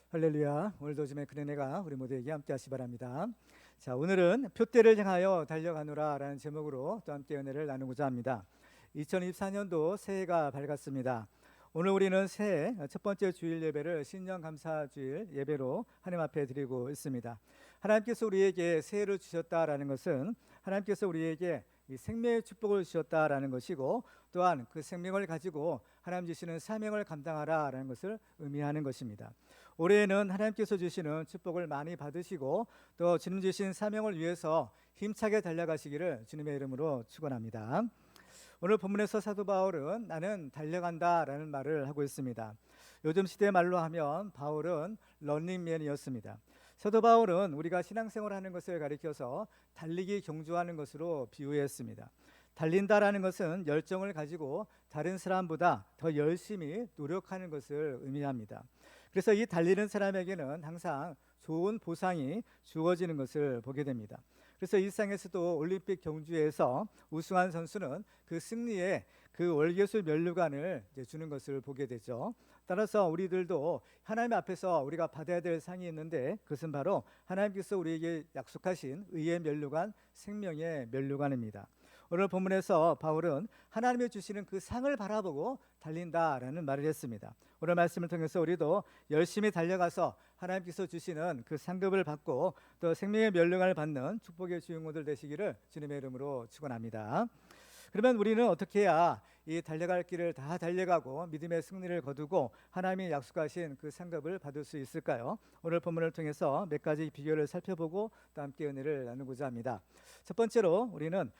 할렐루야. 오늘도 주의 큰 은혜가 우리 모두에게 함께 하시 바랍니다. 자, 오늘은 표대를 향하여 달려가노라 라는 제목으로 또 함께 은혜를 나누고자 합니다. 2024년도 새해가 밝았습니다. 오늘 우리는 새해 첫 번째 주일 예배를 신년 감사 주일 예배로 하나님 앞에 드리고 있습니다. 하나님께서 우리에게 새해를 주셨다라는 것은 하나님께서 우리에게 이 생명의 축복을 주셨다라는 것이고, 또한 그 생명을 가지고 하나님 주시는 사명을 감당하라라는 것을 의미하는 것입니다. 올해에는 하나님께서 주시는 축복을 많이 받으시고 또 주님 주신 사명을 위해서 힘차게 달려가시기를 주님의 이름으로 축원합니다. 오늘 본문에서 사도 바울은 나는 달려간다라는 말을 하고 있습니다. 요즘 시대 말로 하면 바울은 런닝맨이었습니다. 사도 바울은 우리가 신앙생활하는 것을 가리켜서 달리기 경주하는 것으로 비유했습니다. 달린다라는 것은 열정을 가지고 다른 사람보다 더 열심히 노력하는 것을 의미합니다. 그래서 이 달리는 사람에게는 항상 좋은 보상이 주어지는 것을 보게 됩니다. 그래서 일상에서도 올림픽 경주에서 우승한 선수는 그 승리에 그 월계수 면류관을 주는 것을 보게 되죠. 따라서 우리들도 하나님 앞에서 우리가 받아야 될 상이 있는데, 그것은 바로 하나님께서 우리에게 약속하신 의의 면류관, 생명의 면류관입니다. 오늘 본문에서 바울은 하나님이 주시는 그 상을 바라보고 달린다라는 말을 했습니다. 오늘 말씀을 통해서 우리도 열심히 달려가서 하나님께서 주시는 그 상급을 받고 또 생명의 면류관을 받는 축복의 주인공들 되시기를 주님의 이름으로 축원합니다. 그러면 우리는 어떻게 해야 이 달려갈 길을 다 달려가고 믿음의 승리를 거두고 하나님이 약속하신 그 상급을 받을 수 있을까요? 오늘 본문을 통해서 몇 가지 비결을 살펴보고 또 함께 은혜를 나누고자 합니다. 첫 번째로 우리는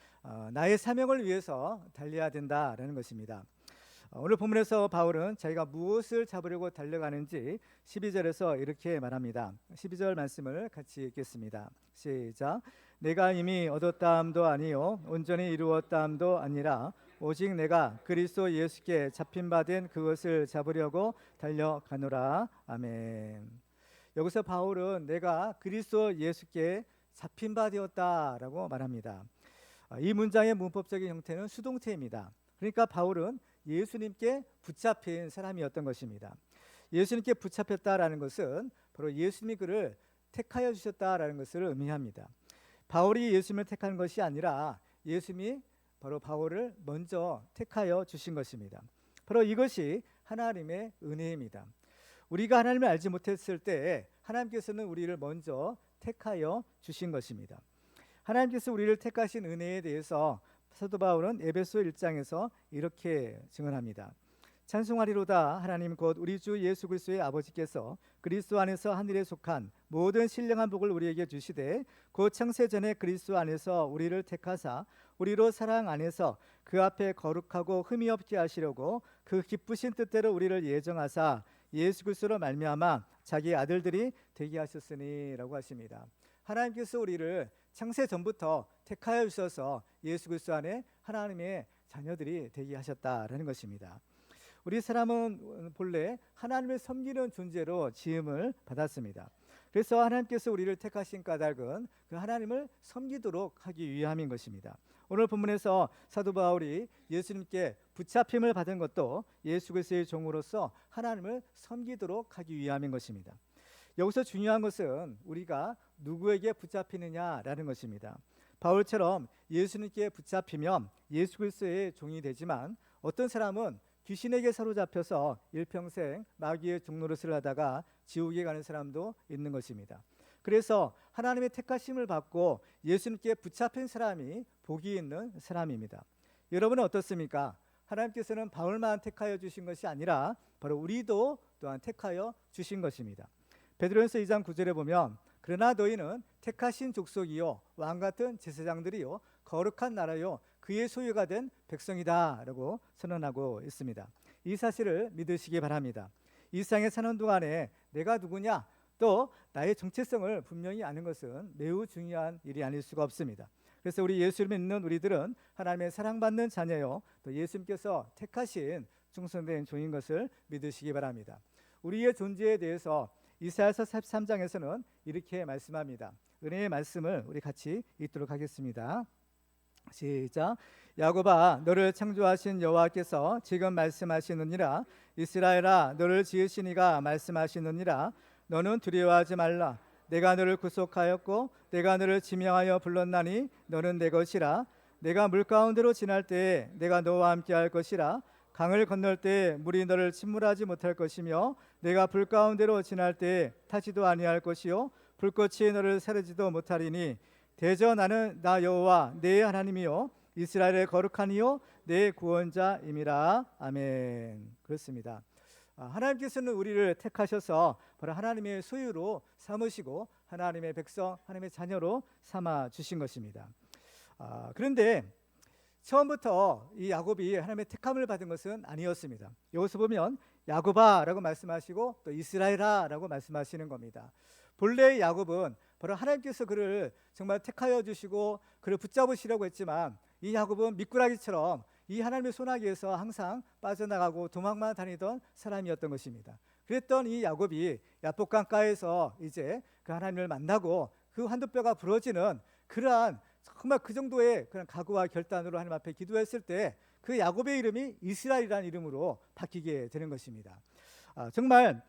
나의 사명을 위해서 달려야 된다라는 것입니다. 오늘 본문에서 바울은 자기가 무엇을 잡으려고 달려가는지 12절에서 이렇게 말합니다. 12절 말씀을 같이 읽겠습니다. 시작. 내가 이미 얻었다함도 아니요 온전히 이루었다함도 아니라 오직 내가 그리스도 예수께 잡힌 바 된 그것을 잡으려고 달려가노라. 아멘. 여기서 바울은 내가 그리스도 예수께 잡힌 바 되었다라고 말합니다. 이 문장의 문법적인 형태는 수동태입니다. 그러니까 바울은 예수님께 붙잡힌 사람이었던 것입니다. 예수님께 붙잡혔다라는 것은 바로 예수님이 그를 택하여 주셨다라는 것을 의미합니다. 바울이 예수님을 택한 것이 아니라 예수님이 바로 바울을 먼저 택하여 주신 것입니다. 바로 이것이 하나님의 은혜입니다. 우리가 하나님을 알지 못했을 때 하나님께서는 우리를 먼저 택하여 주신 것입니다. 하나님께서 우리를 택하신 은혜에 대해서 사도 바울은 에베소 1장에서 이렇게 증언합니다. 찬송하리로다. 하나님 곧 우리 주 예수 그리스도의 아버지께서 그리스도 안에서 하늘에 속한 모든 신령한 복을 우리에게 주시되 곧 창세 전에 그리스도 안에서 우리를 택하사 우리로 사랑 안에서 그 앞에 거룩하고 흠이 없게 하시려고 그 기쁘신 뜻대로 우리를 예정하사 예수 그리스도로 말미암아 자기 아들들이 되게 하셨으니라고 하십니다. 하나님께서 우리를 창세 전부터 택하여 주셔서 예수 그리스도 안에 하나님의 자녀들이 되게 하셨다라는 것입니다. 우리 사람은 본래 하나님을 섬기는 존재로 지음을 받았습니다. 그래서 하나님께서 우리를 택하신 까닭은 그 하나님을 섬기도록 하기 위함인 것입니다. 오늘 본문에서 사도 바울이 예수님께 붙잡힘을 받은 것도 예수 그리스도의 종으로서 하나님을 섬기도록 하기 위함인 것입니다. 여기서 중요한 것은 우리가 누구에게 붙잡히느냐라는 것입니다. 바울처럼 예수님께 붙잡히면 예수 그리스도의 종이 되지만, 어떤 사람은 귀신에게 사로잡혀서 일평생 마귀의 종노릇을 하다가 지옥에 가는 사람도 있는 것입니다. 그래서 하나님의 택하심을 받고 예수님께 붙잡힌 사람이 복이 있는 사람입니다. 여러분은 어떻습니까? 하나님께서는 바울만 택하여 주신 것이 아니라 바로 우리도 또한 택하여 주신 것입니다. 베드로전서 2장 9절에 보면 그러나 너희는 택하신 족속이요 왕같은 제사장들이요 거룩한 나라요 그의 소유가 된 백성이다 라고 선언하고 있습니다. 이 사실을 믿으시기 바랍니다. 이 세상에 사는 동안에 내가 누구냐, 또 나의 정체성을 분명히 아는 것은 매우 중요한 일이 아닐 수가 없습니다. 그래서 우리 예수를 믿는 우리들은 하나님의 사랑받는 자녀요 또 예수님께서 택하신 충성된 종인 것을 믿으시기 바랍니다. 우리의 존재에 대해서 이사야서 43장에서는 이렇게 말씀합니다. 은혜의 말씀을 우리 같이 읽도록 하겠습니다. 시작. 야곱아 너를 창조하신 여호와께서 지금 말씀하시느니라. 이스라엘아 너를 지으신 이가 말씀하시느니라. 너는 두려워하지 말라. 내가 너를 구속하였고 내가 너를 지명하여 불렀나니 너는 내 것이라. 내가 물 가운데로 지날 때에 내가 너와 함께 할 것이라. 강을 건널 때에 물이 너를 침몰하지 못할 것이며 내가 불 가운데로 지날 때에 타지도 아니할 것이요 불꽃이 너를 사르지도 못하리니 대저 나는 나 여호와 내 하나님이요 이스라엘의 거룩한 이요 내 구원자임이라. 아멘. 그렇습니다. 하나님께서는 우리를 택하셔서 바로 하나님의 소유로 삼으시고 하나님의 백성, 하나님의 자녀로 삼아 주신 것입니다. 그런데 처음부터 이 야곱이 하나님의 택함을 받은 것은 아니었습니다. 여기서 보면 야곱아라고 말씀하시고 또 이스라엘아라고 말씀하시는 겁니다. 본래 야곱은 바로 하나님께서 그를 정말 택하여 주시고 그를 붙잡으시려고 했지만 이 야곱은 미꾸라기처럼 이 하나님의 손아귀에서 항상 빠져나가고 도망만 다니던 사람이었던 것입니다. 그랬던 이 야곱이 야복 강가에서 이제 그 하나님을 만나고 그 한두 뼈가 부러지는 그러한 정말 그 정도의 그런 각오와 결단으로 하나님 앞에 기도했을 때 그 야곱의 이름이 이스라엘이라는 이름으로 바뀌게 되는 것입니다. 정말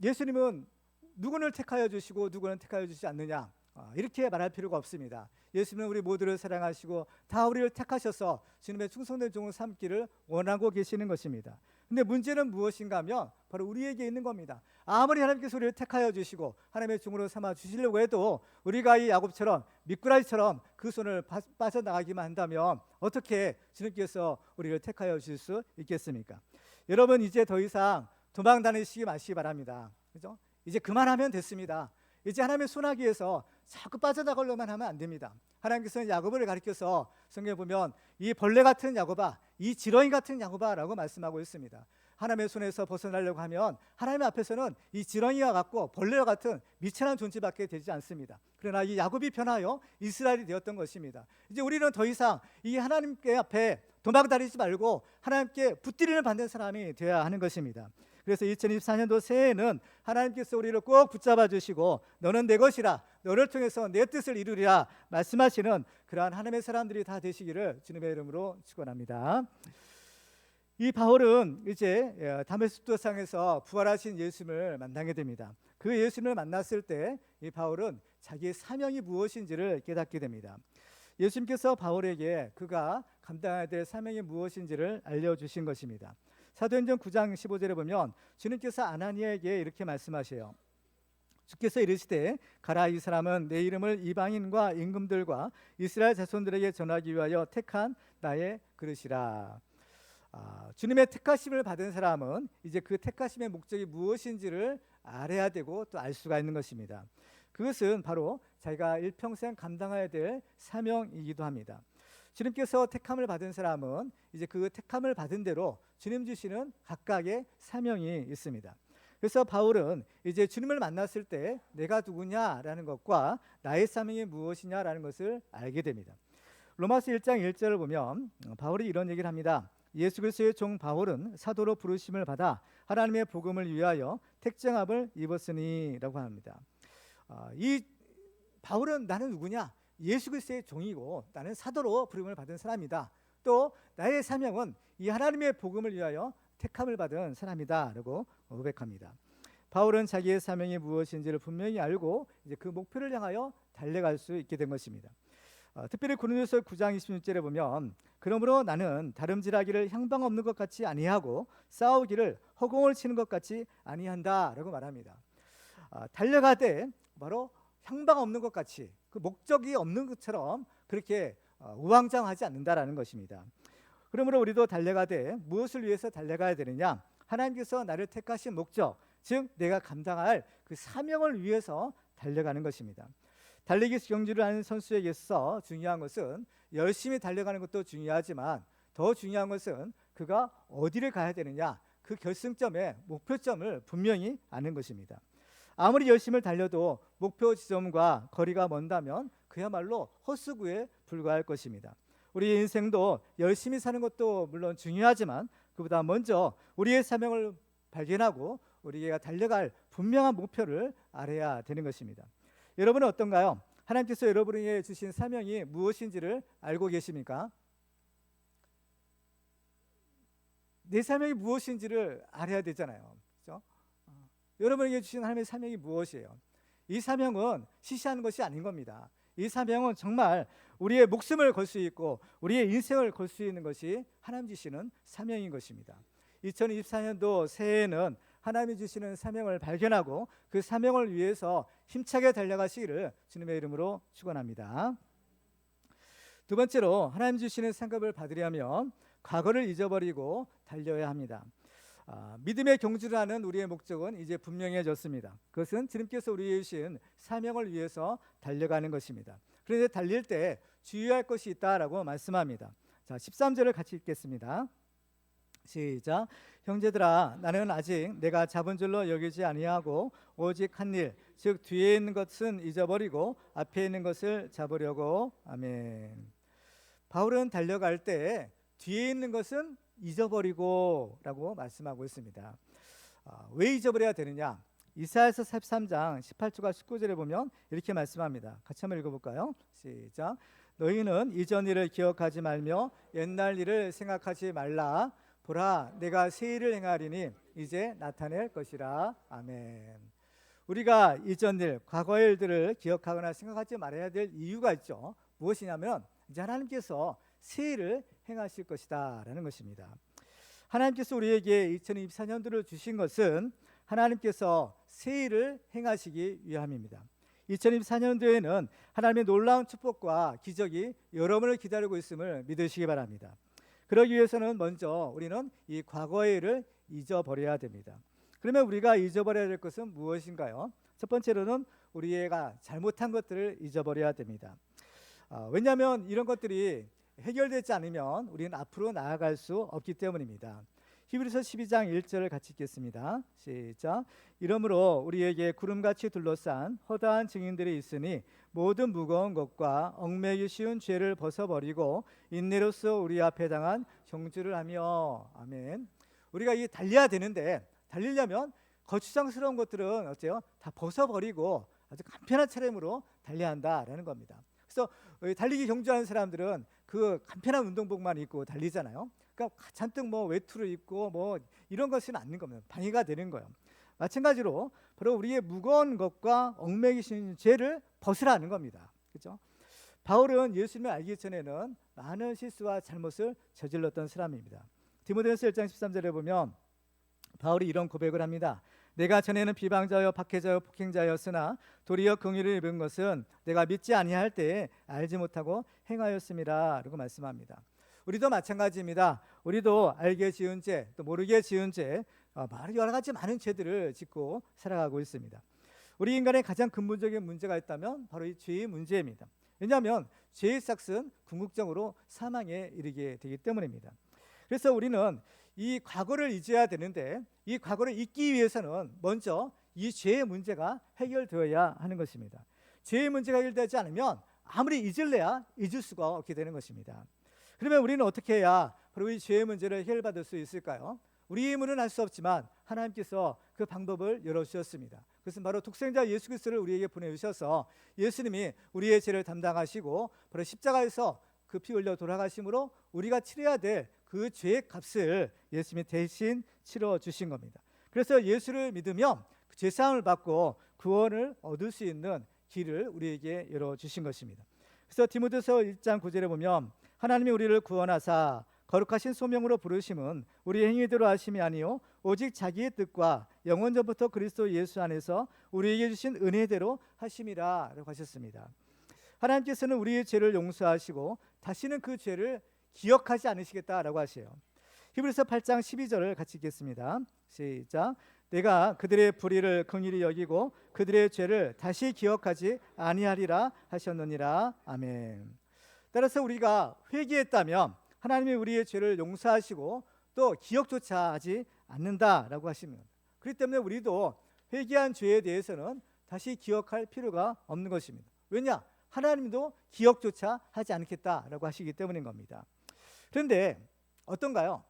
예수님은 누구를 택하여 주시고 누구는 택하여 주시지 않느냐 이렇게 말할 필요가 없습니다. 예수님은 우리 모두를 사랑하시고 다 우리를 택하셔서 주님의 충성된 종을 삼기를 원하고 계시는 것입니다. 근데 문제는 무엇인가 하면 바로 우리에게 있는 겁니다. 아무리 하나님께서 우리를 택하여 주시고 하나님의 종으로 삼아 주시려고 해도 우리가 이 야곱처럼 미꾸라지처럼 그 손을 빠져나가기만 한다면 어떻게 주님께서 우리를 택하여 주실 수 있겠습니까? 여러분 이제 더 이상 도망 다니시기 마시기 바랍니다. 그죠? 이제 그만하면 됐습니다. 이제 하나님의 손아귀에서 자꾸 빠져나가려만 하면 안 됩니다. 하나님께서는 야곱을 가리켜서 성경에 보면 이 벌레 같은 야곱아, 이 지렁이 같은 야곱아라고 말씀하고 있습니다. 하나님의 손에서 벗어나려고 하면 하나님 앞에서는 이 지렁이와 같고 벌레와 같은 미천한 존재밖에 되지 않습니다. 그러나 이 야곱이 변하여 이스라엘이 되었던 것입니다. 이제 우리는 더 이상 이 하나님께 앞에 도망다니지 말고 하나님께 붙들림을 받는 사람이 되어야 하는 것입니다. 그래서 2024년도 새해에는 하나님께서 우리를 꼭 붙잡아 주시고 너는 내 것이라 너를 통해서 내 뜻을 이루리라 말씀하시는 그러한 하나님의 사람들이 다 되시기를 주님의 이름으로 축원합니다. 이 바울은 이제 다메섹도상에서 부활하신 예수님을 만나게 됩니다. 그 예수님을 만났을 때 이 바울은 자기의 사명이 무엇인지를 깨닫게 됩니다. 예수님께서 바울에게 그가 감당해야 될 사명이 무엇인지를 알려주신 것입니다. 사도행전 9장 15절에 보면 주님께서 아나니아에게 이렇게 말씀하세요. 주께서 이르시되 가라 이 사람은 내 이름을 이방인과 임금들과 이스라엘 자손들에게 전하기 위하여 택한 나의 그릇이라. 주님의 택하심을 받은 사람은 이제 그 택하심의 목적이 무엇인지를 알아야 되고 또 알 수가 있는 것입니다. 그것은 바로 자기가 일평생 감당해야 될 사명이기도 합니다. 주님께서 택함을 받은 사람은 이제 그 택함을 받은 대로 주님 주시는 각각의 사명이 있습니다. 그래서 바울은 이제 주님을 만났을 때 내가 누구냐라는 것과 나의 사명이 무엇이냐라는 것을 알게 됩니다. 로마서 1장 1절을 보면 바울이 이런 얘기를 합니다. 예수 그리스도의 종 바울은 사도로 부르심을 받아 하나님의 복음을 위하여 택정함을 입었으니라고 합니다. 이 바울은 나는 누구냐? 예수 그리스도의 종이고 나는 사도로 부름을 받은 사람이다. 또 나의 사명은 이 하나님의 복음을 위하여 택함을 받은 사람이다라고 고백합니다. 바울은 자기의 사명이 무엇인지를 분명히 알고 이제 그 목표를 향하여 달려갈 수 있게 된 것입니다. 특별히 고린도서 9장 26절에 보면 그러므로 나는 다름질하기를 향방 없는 것 같이 아니하고 싸우기를 허공을 치는 것 같이 아니한다라고 말합니다. 달려가되 바로 향방 없는 것 같이 그 목적이 없는 것처럼 그렇게 우왕좌왕하지 않는다라는 것입니다. 그러므로 우리도 달려가되 무엇을 위해서 달려가야 되느냐? 하나님께서 나를 택하신 목적, 즉 내가 감당할 그 사명을 위해서 달려가는 것입니다. 달리기 경주를 하는 선수에게 있어 중요한 것은 열심히 달려가는 것도 중요하지만 더 중요한 것은 그가 어디를 가야 되느냐, 그 결승점의 목표점을 분명히 아는 것입니다. 아무리 열심히 달려도 목표 지점과 거리가 먼다면 그야말로 헛수고에 불과할 것입니다. 우리 인생도 열심히 사는 것도 물론 중요하지만 그보다 먼저 우리의 사명을 발견하고 우리가 달려갈 분명한 목표를 알아야 되는 것입니다. 여러분은 어떤가요? 하나님께서 여러분에게 주신 사명이 무엇인지를 알고 계십니까? 내 사명이 무엇인지를 알아야 되잖아요. 그렇죠? 여러분에게 주신 하나님의 사명이 무엇이에요? 이 사명은 시시한 것이 아닌 겁니다. 이 사명은 정말 우리의 목숨을 걸 수 있고 우리의 인생을 걸 수 있는 것이 하나님 주시는 사명인 것입니다. 2024년도 새해에는 하나님이 주시는 사명을 발견하고 그 사명을 위해서 힘차게 달려가시기를 주님의 이름으로 축원합니다. 두 번째로 하나님 주시는 상급을 받으려면 과거를 잊어버리고 달려야 합니다. 믿음의 경주를 하는 우리의 목적은 이제 분명해졌습니다. 그것은 주님께서 우리에게 주신 사명을 위해서 달려가는 것입니다. 그런데 달릴 때 주의할 것이 있다라고 말씀합니다. 자, 13절을 같이 읽겠습니다. 시작. 형제들아, 나는 아직 내가 잡은 줄로 여기지 아니하고 오직 한 일, 즉 뒤에 있는 것은 잊어버리고 앞에 있는 것을 잡으려고. 아멘. 바울은 달려갈 때 뒤에 있는 것은 잊어버리고 라고 말씀하고 있습니다. 왜 잊어버려야 되느냐? 이사야서 43장 18절과 19절에 보면 이렇게 말씀합니다. 같이 한번 읽어볼까요? 시작. 너희는 이전 일을 기억하지 말며 옛날 일을 생각하지 말라. 보라, 내가 새 일을 행하리니 이제 나타낼 것이라. 아멘. 우리가 이전 일, 과거의 일들을 기억하거나 생각하지 말아야 될 이유가 있죠. 무엇이냐면 이제 하나님께서 새 일을 행하실 것이다 라는 것입니다. 하나님께서 우리에게 2024년도를 주신 것은 하나님께서 새 일을 행하시기 위함입니다. 2024년도에는 하나님의 놀라운 축복과 기적이 여러분을 기다리고 있음을 믿으시기 바랍니다. 그러기 위해서는 먼저 우리는 이 과거의 일을 잊어버려야 됩니다. 그러면 우리가 잊어버려야 될 것은 무엇인가요? 첫 번째로는 우리가 잘못한 것들을 잊어버려야 됩니다. 왜냐하면 이런 것들이 해결되지 않으면 우리는 앞으로 나아갈 수 없기 때문입니다. 히브리서 12장 1절을 같이 읽겠습니다. 시작. 이러므로 우리에게 구름같이 둘러싼 허다한 증인들이 있으니 모든 무거운 것과 얽매기 쉬운 죄를 벗어버리고 인내로써 우리 앞에 당한 경주를 하며. 아멘. 우리가 이 달려야 되는데 달리려면 거추장스러운 것들은 어때요? 다 벗어버리고 아주 간편한 차림으로 달려야 한다라는 겁니다. 그래서 달리기 경주하는 사람들은 그 간편한 운동복만 입고 달리잖아요. 그러니까 잔뜩 뭐 외투를 입고 뭐 이런 것은 않는 겁니다. 방해가 되는 거예요. 마찬가지로 바로 우리의 무거운 것과 얽매기 쉬운 죄를 벗으라는 겁니다. 그렇죠? 바울은 예수님을 알기 전에는 많은 실수와 잘못을 저질렀던 사람입니다. 디모데후서 1장 13절에 보면 바울이 이런 고백을 합니다. 내가 전에는 비방자여 박해자여 폭행자였으나 도리어 긍휼을 입은 것은 내가 믿지 아니할 때에 알지 못하고 행하였음이라 라고 말씀합니다. 우리도 마찬가지입니다. 우리도 알게 지은 죄, 또 모르게 지은 죄, 여러 가지 많은 죄들을 짓고 살아가고 있습니다. 우리 인간의 가장 근본적인 문제가 있다면 바로 이 죄의 문제입니다. 왜냐하면 죄의 삭은 궁극적으로 사망에 이르게 되기 때문입니다. 그래서 우리는 이 과거를 잊어야 되는데 이 과거를 잊기 위해서는 먼저 이 죄의 문제가 해결되어야 하는 것입니다. 죄의 문제가 해결되지 않으면 아무리 잊을래야 잊을 수가 없게 되는 것입니다. 그러면 우리는 어떻게 해야 바로 이 죄의 문제를 해결받을 수 있을까요? 우리의 힘으로는 할 수 없지만 하나님께서 그 방법을 열어주셨습니다. 그것은 바로 독생자 예수 그리스도를 우리에게 보내주셔서 예수님이 우리의 죄를 담당하시고 바로 십자가에서 그 피 흘려 돌아가심으로 우리가 치러야 될 그 죄의 값을 예수님이 대신 치러 주신 겁니다. 그래서 예수를 믿으면 죄사함을 받고 구원을 얻을 수 있는 길을 우리에게 열어주신 것입니다. 그래서 디모데서 1장 9절에 보면 하나님이 우리를 구원하사 거룩하신 소명으로 부르심은 우리의 행위대로 하심이 아니요 오직 자기의 뜻과 영원 전부터 그리스도 예수 안에서 우리에게 주신 은혜대로 하심이라 라고 하셨습니다. 하나님께서는 우리의 죄를 용서하시고 다시는 그 죄를 기억하지 않으시겠다라고 하세요. 히브리서 8장 12절을 같이 읽겠습니다. 시작. 내가 그들의 불의를 긍휼히 여기고 그들의 죄를 다시 기억하지 아니하리라 하셨느니라. 아멘. 따라서 우리가 회개했다면 하나님이 우리의 죄를 용서하시고 또 기억조차 하지 않는다라고 하십니다. 그렇기 때문에 우리도 회개한 죄에 대해서는 다시 기억할 필요가 없는 것입니다. 왜냐? 하나님도 기억조차 하지 않겠다라고 하시기 때문인 겁니다. 그런데 어떤가요?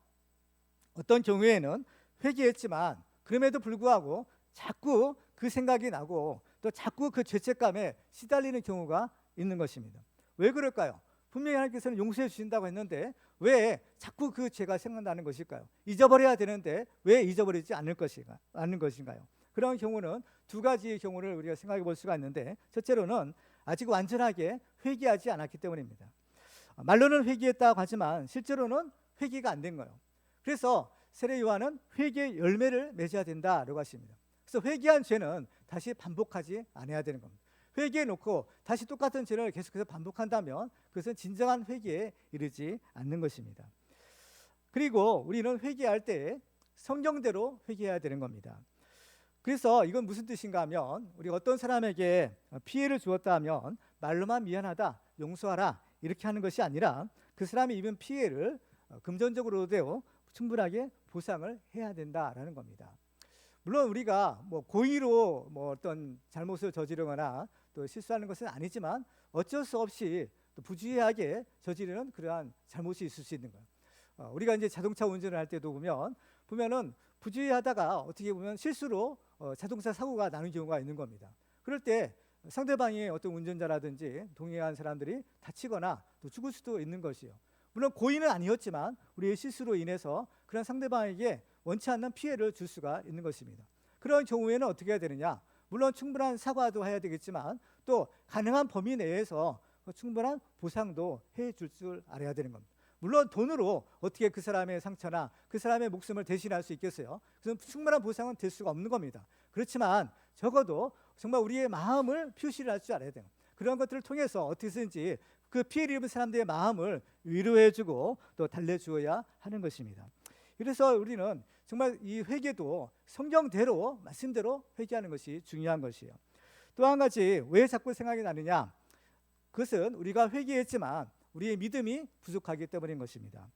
어떤 경우에는 회개했지만 그럼에도 불구하고 자꾸 그 생각이 나고 또 자꾸 그 죄책감에 시달리는 경우가 있는 것입니다. 왜 그럴까요? 분명히 하나님께서는 용서해 주신다고 했는데 왜 자꾸 그 죄가 생각나는 것일까요? 잊어버려야 되는데 왜 잊어버리지 않는 것인가요? 그런 경우는 두 가지의 경우를 우리가 생각해 볼 수가 있는데, 첫째로는 아직 완전하게 회개하지 않았기 때문입니다. 말로는 회개했다고 하지만 실제로는 회개가 안 된 거예요. 그래서 세례 요한은 회개의 열매를 맺어야 된다라고 하십니다. 그래서 회개한 죄는 다시 반복하지 않아야 되는 겁니다. 회개해 놓고 다시 똑같은 죄를 계속해서 반복한다면 그것은 진정한 회개에 이르지 않는 것입니다. 그리고 우리는 회개할 때 성경대로 회개해야 되는 겁니다. 그래서 이건 무슨 뜻인가 하면, 우리가 어떤 사람에게 피해를 주었다 하면 말로만 미안하다, 용서하라 이렇게 하는 것이 아니라 그 사람이 입은 피해를 금전적으로도 충분하게 보상을 해야 된다라는 겁니다. 물론 우리가 고의로 어떤 잘못을 저지르거나 또 실수하는 것은 아니지만 어쩔 수 없이 또 부주의하게 저지르는 그러한 잘못이 있을 수 있는 거예요. 우리가 이제 자동차 운전을 할 때도 보면은 부주의하다가 어떻게 보면 실수로 자동차 사고가 나는 경우가 있는 겁니다. 그럴 때 상대방의 어떤 운전자라든지 동행한 사람들이 다치거나 또 죽을 수도 있는 것이요. 물론 고의는 아니었지만 우리의 실수로 인해서 그런 상대방에게 원치 않는 피해를 줄 수가 있는 것입니다. 그런 경우에는 어떻게 해야 되느냐? 물론 충분한 사과도 해야 되겠지만 또 가능한 범위 내에서 충분한 보상도 해줄 줄 알아야 되는 겁니다. 물론 돈으로 어떻게 그 사람의 상처나 그 사람의 목숨을 대신할 수 있겠어요? 그래서 충분한 보상은 될 수가 없는 겁니다. 그렇지만 적어도 정말 우리의 마음을 표시를 할 줄 알아야 돼요. 그런 것들을 통해서 어떻게든지 그 피해를 입은 사람들의 마음을 위로해주고 또 달래주어야 하는 것입니다. 그래서 우리는 정말 이 회개도 성경대로 말씀대로 회개하는 것이 중요한 것이에요. 또 한 가지 왜 자꾸 생각이 나느냐? 그것은 우리가 회개했지만 우리의 믿음이 부족하기 때문인 것입니다.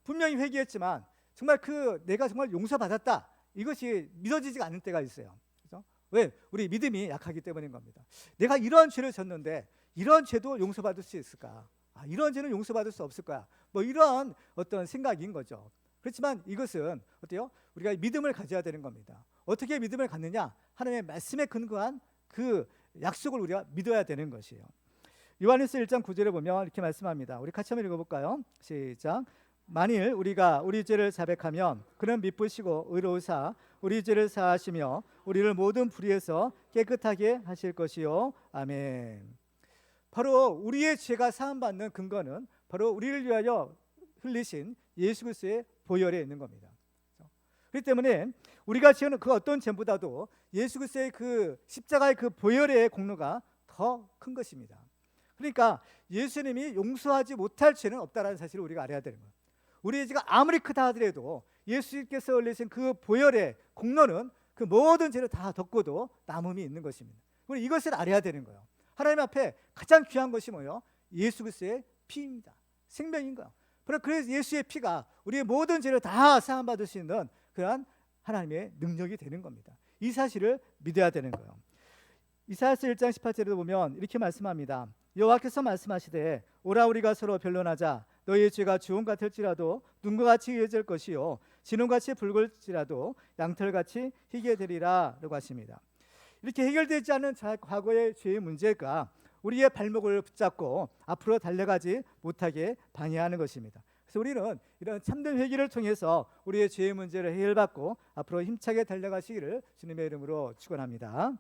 분명히 회개했지만 정말 내가 정말 용서받았다, 이것이 믿어지지 않을 때가 있어요. 그렇죠? 왜? 우리 믿음이 약하기 때문인 겁니다. 내가 이런 죄를 졌는데 이런 죄도 용서받을 수 있을까? 이런 죄는 용서받을 수 없을 거야. 이런 어떤 생각인 거죠. 그렇지만 이것은 어때요? 우리가 믿음을 가져야 되는 겁니다. 어떻게 믿음을 갖느냐? 하나님의 말씀에 근거한 그 약속을 우리가 믿어야 되는 것이에요. 요한일서 1장 9절에 보면 이렇게 말씀합니다. 우리 같이 한번 읽어볼까요? 시작. 만일 우리가 우리 죄를 자백하면 그는 미쁘시고 의로우사 우리 죄를 사하시며 우리를 모든 불의에서 깨끗하게 하실 것이요. 아멘. 바로 우리의 죄가 사함받는 근거는 바로 우리를 위하여 흘리신 예수 그리스도의 보혈에 있는 겁니다. 그렇기 때문에 우리가 지은 그 어떤 죄보다도 예수 그리스도의 그 십자가의 그 보혈의 공로가 더 큰 것입니다. 그러니까 예수님이 용서하지 못할 죄는 없다라는 사실을 우리가 알아야 되는 거예요. 우리의 죄가 아무리 크다 하더라도 예수님께서 흘리신 그 보혈의 공로는 그 모든 죄를 다 덮고도 남음이 있는 것입니다. 우리 이것을 알아야 되는 거예요. 하나님 앞에 가장 귀한 것이 뭐예요? 예수 그리스도의 피입니다. 생명인 거예요. 그래서 예수의 피가 우리의 모든 죄를 다 사함받을 수 있는 그러한 하나님의 능력이 되는 겁니다. 이 사실을 믿어야 되는 거예요. 이사야서 1장 18절에도 보면 이렇게 말씀합니다. 여호와께서 말씀하시되 오라 우리가 서로 변론하자. 너희의 죄가 주홍 같을지라도 눈과 같이 이어질 것이요 진홍같이 붉을지라도 양털같이 희게 되리라 라고 하십니다. 이렇게 해결되지 않은 과거의 죄의 문제가 우리의 발목을 붙잡고 앞으로 달려가지 못하게 방해하는 것입니다. 그래서 우리는 이런 참된 회개를 통해서 우리의 죄의 문제를 해결받고 앞으로 힘차게 달려가시기를 주님의 이름으로 축원합니다.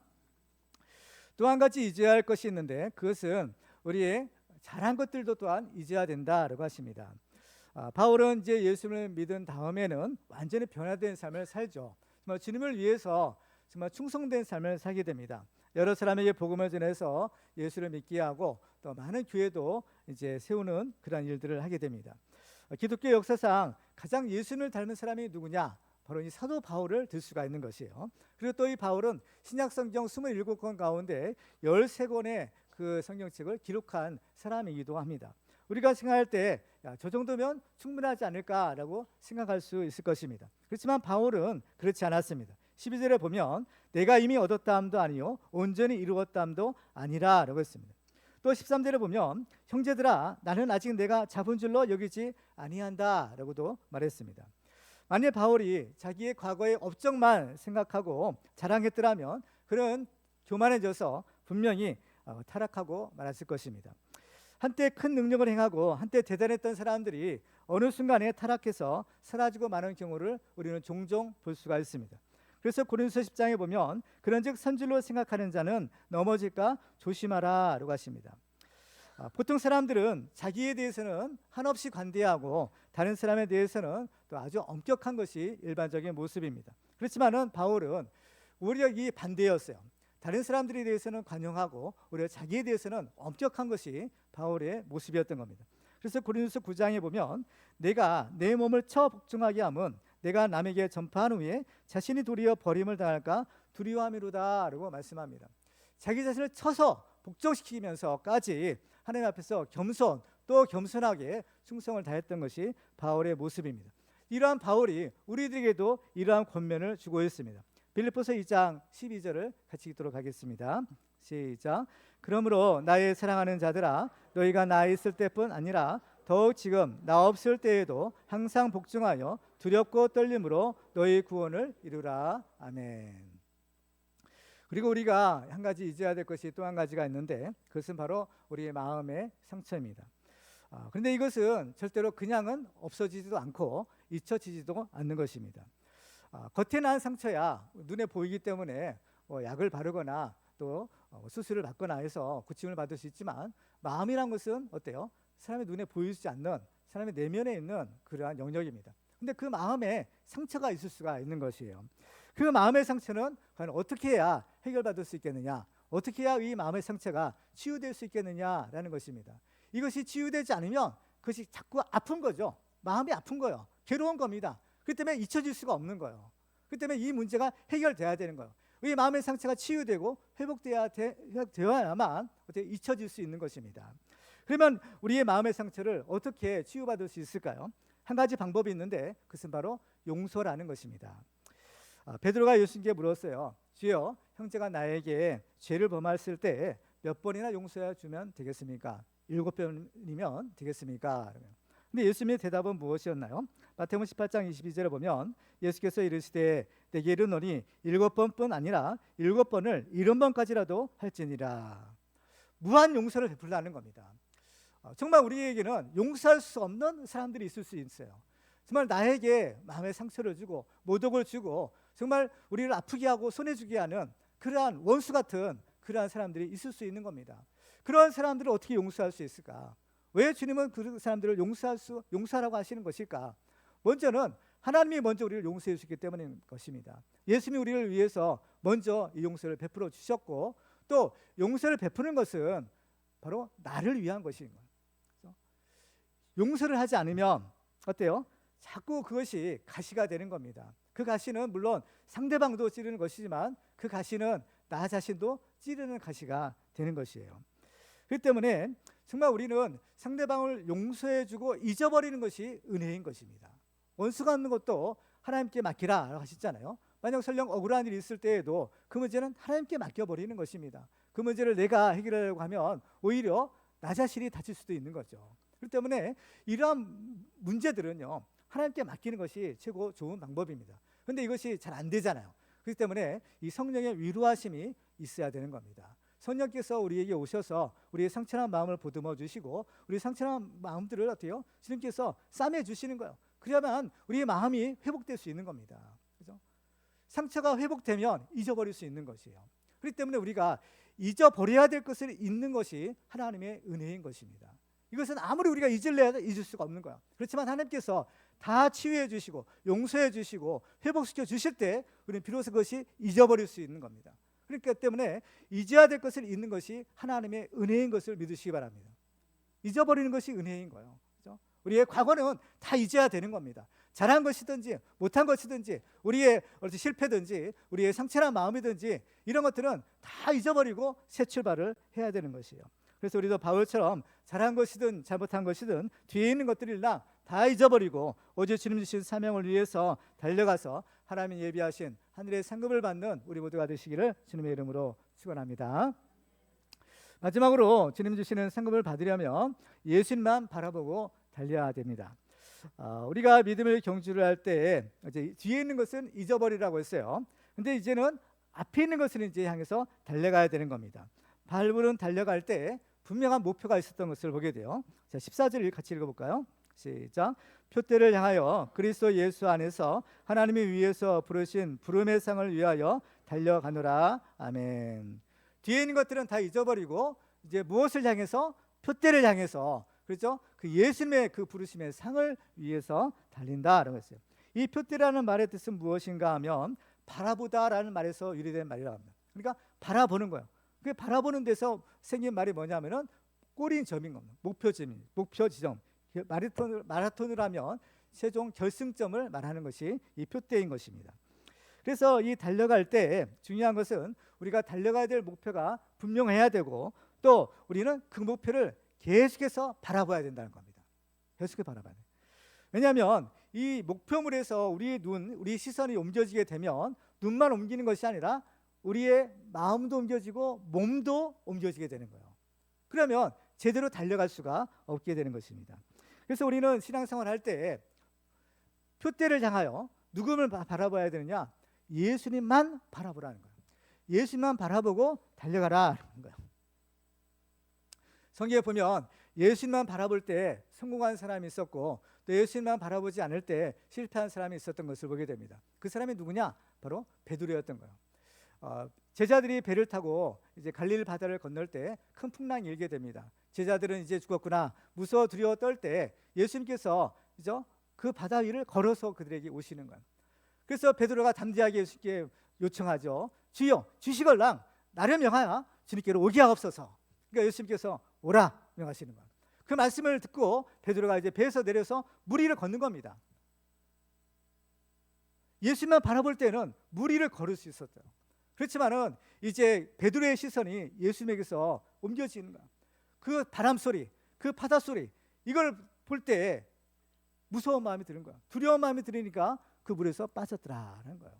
또 한 가지 잊어야 할 것이 있는데 그것은 우리의 잘한 것들도 또한 잊어야 된다라고 하십니다. 바울은 이제 예수를 믿은 다음에는 완전히 변화된 삶을 살죠. 정말 주님을 위해서 정말 충성된 삶을 살게 됩니다. 여러 사람에게 복음을 전해서 예수를 믿게 하고 또 많은 교회도 이제 세우는 그런 일들을 하게 됩니다. 기독교 역사상 가장 예수님을 닮은 사람이 누구냐? 바로 이 사도 바울을 들 수가 있는 것이에요. 그리고 또 이 바울은 신약 성경 27권 가운데 13권의 그 성경책을 기록한 사람이기도 합니다. 우리가 생각할 때 저 정도면 충분하지 않을까라고 생각할 수 있을 것입니다. 그렇지만 바울은 그렇지 않았습니다. 12절에 보면 내가 이미 얻었다 함도 아니요 온전히 이루었다 함도 아니라 라고 했습니다. 또 13절에 보면 형제들아 나는 아직 내가 잡은 줄로 여기지 아니한다 라고도 말했습니다. 만일 바울이 자기의 과거의 업적만 생각하고 자랑했더라면 그는 교만해져서 분명히 타락하고 말았을 것입니다. 한때 큰 능력을 행하고 한때 대단했던 사람들이 어느 순간에 타락해서 사라지고 마는 경우를 우리는 종종 볼 수가 있습니다. 그래서 고린도서 10장에 보면 그런즉 선질로 생각하는 자는 넘어질까 조심하라라고 하십니다. 보통 사람들은 자기에 대해서는 한없이 관대하고 다른 사람에 대해서는 또 아주 엄격한 것이 일반적인 모습입니다. 그렇지만은 바울은 오히려 이 반대였어요. 다른 사람들에 대해서는 관용하고 오히려 자기에 대해서는 엄격한 것이 바울의 모습이었던 겁니다. 그래서 고린도서 9장에 보면 내가 내 몸을 쳐 복종하게 함은 내가 남에게 전파한 후에 자신이 도리어 버림을 당할까 두려움이로다 라고 말씀합니다. 자기 자신을 쳐서 복종시키면서까지 하나님 앞에서 겸손 또 겸손하게 충성을 다했던 것이 바울의 모습입니다. 이러한 바울이 우리들에게도 이러한 권면을 주고 있습니다. 빌립보서 2장 12절을 같이 읽도록 하겠습니다. 시작. 그러므로 나의 사랑하는 자들아 너희가 나 있을 때뿐 아니라 더욱 지금 나 없을 때에도 항상 복종하여 두렵고 떨림으로 너희 구원을 이루라. 아멘. 그리고 우리가 한 가지 잊어야 될 것이 또 한 가지가 있는데 그것은 바로 우리의 마음의 상처입니다. 그런데 이것은 절대로 그냥은 없어지지도 않고 잊혀지지도 않는 것입니다. 겉에 난 상처야 눈에 보이기 때문에 약을 바르거나 또 수술을 받거나 해서 고침을 받을 수 있지만 마음이란 것은 어때요? 사람의 눈에 보이지 않는 사람의 내면에 있는 그러한 영역입니다. 근데 그 마음에 상처가 있을 수가 있는 것이에요. 그 마음의 상처는 과연 어떻게 해야 해결받을 수 있겠느냐, 어떻게 해야 이 마음의 상처가 치유될 수 있겠느냐라는 것입니다. 이것이 치유되지 않으면 그것이 자꾸 아픈 거죠. 마음이 아픈 거예요. 괴로운 겁니다. 그렇기 때문에 잊혀질 수가 없는 거예요. 그렇기 때문에 이 문제가 해결돼야 되는 거예요. 이 마음의 상처가 치유되고 회복되어야만 어떻게 잊혀질 수 있는 것입니다. 그러면 우리의 마음의 상처를 어떻게 치유받을 수 있을까요? 한 가지 방법이 있는데 그것은 바로 용서라는 것입니다. 베드로가 예수님께 물었어요. 주여, 형제가 나에게 죄를 범했을 때 몇 번이나 용서해 주면 되겠습니까? 7번이면 되겠습니까? 근데 예수님의 대답은 무엇이었나요? 마태복음 18장 22절에 보면 예수께서 이르시되 내게 이르노니 7번뿐 아니라 7번을 70번까지라도 할지니라. 무한 용서를 베풀라는 겁니다. 정말 우리에게는 용서할 수 없는 사람들이 있을 수 있어요. 정말 나에게 마음의 상처를 주고 모독을 주고 정말 우리를 아프게 하고 손해주게 하는 그러한 원수 같은 그러한 사람들이 있을 수 있는 겁니다. 그러한 사람들을 어떻게 용서할 수 있을까? 왜 주님은 그 사람들을 용서하라고 하시는 것일까? 먼저는 하나님이 먼저 우리를 용서해 주셨기 때문인 것입니다. 예수님이 우리를 위해서 먼저 이 용서를 베풀어 주셨고 또 용서를 베푸는 것은 바로 나를 위한 것인 거예요. 용서를 하지 않으면 어때요? 자꾸 그것이 가시가 되는 겁니다. 그 가시는 물론 상대방도 찌르는 것이지만 그 가시는 나 자신도 찌르는 가시가 되는 것이에요. 그렇기 때문에 정말 우리는 상대방을 용서해주고 잊어버리는 것이 은혜인 것입니다. 원수가 있는 것도 하나님께 맡기라 하셨잖아요. 만약 설령 억울한 일이 있을 때에도 그 문제는 하나님께 맡겨버리는 것입니다. 그 문제를 내가 해결하려고 하면 오히려 나 자신이 다칠 수도 있는 거죠. 그렇기 때문에 이러한 문제들은요 하나님께 맡기는 것이 최고 좋은 방법입니다. 그런데 이것이 잘 안 되잖아요. 그렇기 때문에 이 성령의 위로하심이 있어야 되는 겁니다. 성령께서 우리에게 오셔서 우리의 상처난 마음을 보듬어 주시고 우리 상처난 마음들을 어때요? 주님께서 싸매 주시는 거예요. 그러면 우리의 마음이 회복될 수 있는 겁니다. 그죠? 상처가 회복되면 잊어버릴 수 있는 것이에요. 그렇기 때문에 우리가 잊어버려야 될 것을 잊는 것이 하나님의 은혜인 것입니다. 이것은 아무리 우리가 잊을래야 잊을 수가 없는 거야. 그렇지만 하나님께서 다 치유해 주시고 용서해 주시고 회복시켜 주실 때 우리는 비로소 그것이 잊어버릴 수 있는 겁니다. 그렇기 때문에 잊어야 될 것을 잊는 것이 하나님의 은혜인 것을 믿으시기 바랍니다. 잊어버리는 것이 은혜인 거예요. 그렇죠? 우리의 과거는 다 잊어야 되는 겁니다. 잘한 것이든지 못한 것이든지 우리의 실패든지 우리의 상처난 마음이든지 이런 것들은 다 잊어버리고 새 출발을 해야 되는 것이에요. 그래서 우리도 바울처럼 잘한 것이든 잘못한 것이든 뒤에 있는 것들이랑 다 잊어버리고 오직 주님 주신 사명을 위해서 달려가서 하나님이 예비하신 하늘의 상급을 받는 우리 모두가 되시기를 주님의 이름으로 축원합니다. 마지막으로 주님 주시는 상급을 받으려면 예수님만 바라보고 달려야 됩니다. 우리가 믿음을 경주를 할 때 이제 뒤에 있는 것은 잊어버리라고 했어요. 근데 이제는 앞에 있는 것을 이제 향해서 달려가야 되는 겁니다. 바울은 달려갈 때 분명한 목표가 있었던 것을 보게 돼요. 자, 14절 같이 읽어볼까요? 시작. 표대를 향하여 그리스도 예수 안에서 하나님이 위에서 부르신 부름의 상을 위하여 달려가노라. 아멘. 뒤에 있는 것들은 다 잊어버리고 이제 무엇을 향해서? 표대를 향해서, 그렇죠? 그 예수님의 그 부르심의 상을 위해서 달린다라고 했어요. 이 표대라는 말의 뜻은 무엇인가 하면 바라보다라는 말에서 유래된 말이라고 합니다. 그러니까 바라보는 거예요. 그 바라보는 데서 생긴 말이 뭐냐면은 꼬린 점인 겁니다. 목표 지점. 마라톤을 하면 최종 결승점을 말하는 것이 이 표대인 것입니다. 그래서 이 달려갈 때 중요한 것은 우리가 달려가야 될 목표가 분명해야 되고, 또 우리는 그 목표를 계속해서 바라봐야 된다는 겁니다. 계속해서 바라봐야 돼요. 왜냐하면 이 목표물에서 우리 시선이 옮겨지게 되면 눈만 옮기는 것이 아니라 우리의 마음도 옮겨지고 몸도 옮겨지게 되는 거예요. 그러면 제대로 달려갈 수가 없게 되는 것입니다. 그래서 우리는 신앙생활 할 때 표대를 향하여 누구를 바라봐야 되느냐? 예수님만 바라보라는 거예요. 예수님만 바라보고 달려가라는 거예요. 성경에 보면 예수님만 바라볼 때 성공한 사람이 있었고, 또 예수님만 바라보지 않을 때 실패한 사람이 있었던 것을 보게 됩니다. 그 사람이 누구냐? 바로 베드로였던 거예요. 제자들이 배를 타고 이제 갈릴리 바다를 건널 때 큰 풍랑이 일게 됩니다. 제자들은 이제 죽었구나 무서워 두려워 떨 때 예수님께서 그 바다 위를 걸어서 그들에게 오시는 거예요. 그래서 베드로가 담대하게 예수님께 요청하죠. 주여 주시걸랑 나를 명하여 주님께로 오게 하옵소서. 그러니까 예수님께서 오라 명하시는 거예요. 그 말씀을 듣고 베드로가 이제 배에서 내려서 물 위를 걷는 겁니다. 예수님만 바라볼 때는 물 위를 걸을 수 있었죠. 그렇지만은 이제 베드로의 시선이 예수님에게서 옮겨지는 거야. 그 바람 소리, 그 바다 소리, 이걸 볼 때 무서운 마음이 드는 거야. 두려운 마음이 들으니까 그 물에서 빠졌더라는 거예요.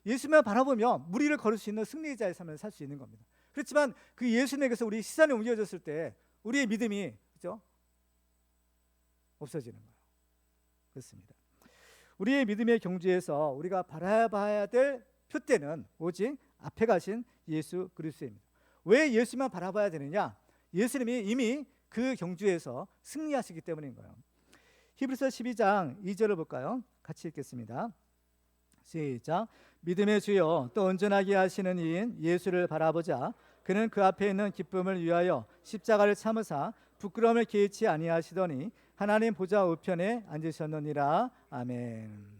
예수님만 바라보면 물 위를 걸을 수 있는 승리자의 삶을 살 수 있는 겁니다. 그렇지만 그 예수님에게서 우리 시선이 옮겨졌을 때 우리의 믿음이 없어지는 거예요. 그렇습니다. 우리의 믿음의 경주에서 우리가 바라봐야 될 표대는 오직 앞에 가신 예수 그리스도입니다. 왜 예수만 바라봐야 되느냐? 예수님이 이미 그 경주에서 승리하시기 때문인 거예요. 히브리서 12장 2절을 볼까요? 같이 읽겠습니다. 시작. 믿음의 주여 또 온전하게 하시는 이인 예수를 바라보자. 그는 그 앞에 있는 기쁨을 위하여 십자가를 참으사 부끄러움을 개의치 아니하시더니 하나님 보좌 우편에 앉으셨느니라. 아멘.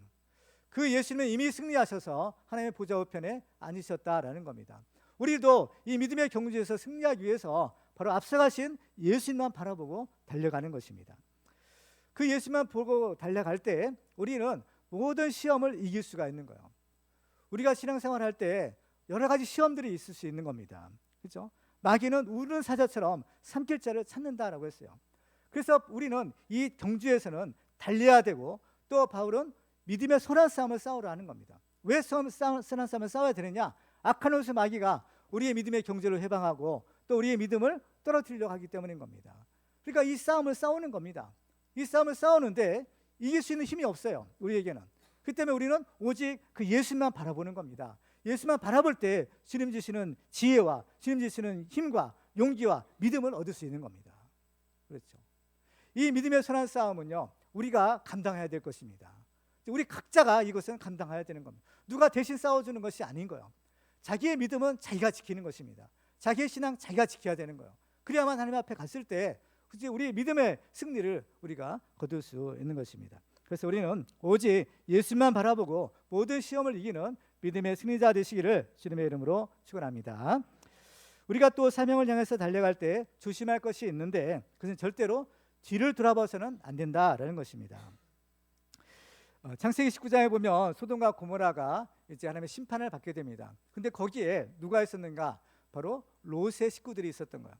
그 예수님은 이미 승리하셔서 하나님의 보좌 우편에 앉으셨다라는 겁니다. 우리도 이 믿음의 경주에서 승리하기 위해서 바로 앞서가신 예수님만 바라보고 달려가는 것입니다. 그 예수님만 보고 달려갈 때 우리는 모든 시험을 이길 수가 있는 거예요. 우리가 신앙생활 할 때 여러 가지 시험들이 있을 수 있는 겁니다. 그렇죠? 마귀는 우는 사자처럼 삼킬 자를 찾는다라고 했어요. 그래서 우리는 이 경주에서는 달려야 되고, 또 바울은 믿음의 선한 싸움을 싸우라는 겁니다. 왜 선한 싸움을 싸워야 되느냐? 악한 원수 마귀가 우리의 믿음의 경주를 해방하고 또 우리의 믿음을 떨어뜨리려고 하기 때문인 겁니다. 그러니까 이 싸움을 싸우는 겁니다. 이 싸움을 싸우는데 이길 수 있는 힘이 없어요, 우리에게는. 그 때문에 우리는 오직 그 예수님만 바라보는 겁니다. 예수만 바라볼 때 주님 주시는 지혜와 주님 주시는 힘과 용기와 믿음을 얻을 수 있는 겁니다. 그렇죠. 이 믿음의 선한 싸움은요, 우리가 감당해야 될 것입니다. 우리 각자가 이것은 감당해야 되는 겁니다. 누가 대신 싸워주는 것이 아닌 거예요. 자기의 믿음은 자기가 지키는 것입니다. 자기의 신앙 자기가 지켜야 되는 거예요. 그래야만 하나님 앞에 갔을 때 우리 믿음의 승리를 우리가 거둘 수 있는 것입니다. 그래서 우리는 오직 예수만 바라보고 모든 시험을 이기는 믿음의 승리자 되시기를 주님의 이름으로 축원합니다. 우리가 또 사명을 향해서 달려갈 때 조심할 것이 있는데, 그것은 절대로 뒤를 돌아봐서는 안 된다라는 것입니다. 창세기 19장에 보면 소돔과 고모라가 이제 하나님의 심판을 받게 됩니다. 근데 거기에 누가 있었는가? 바로 롯의 식구들이 있었던 거예요.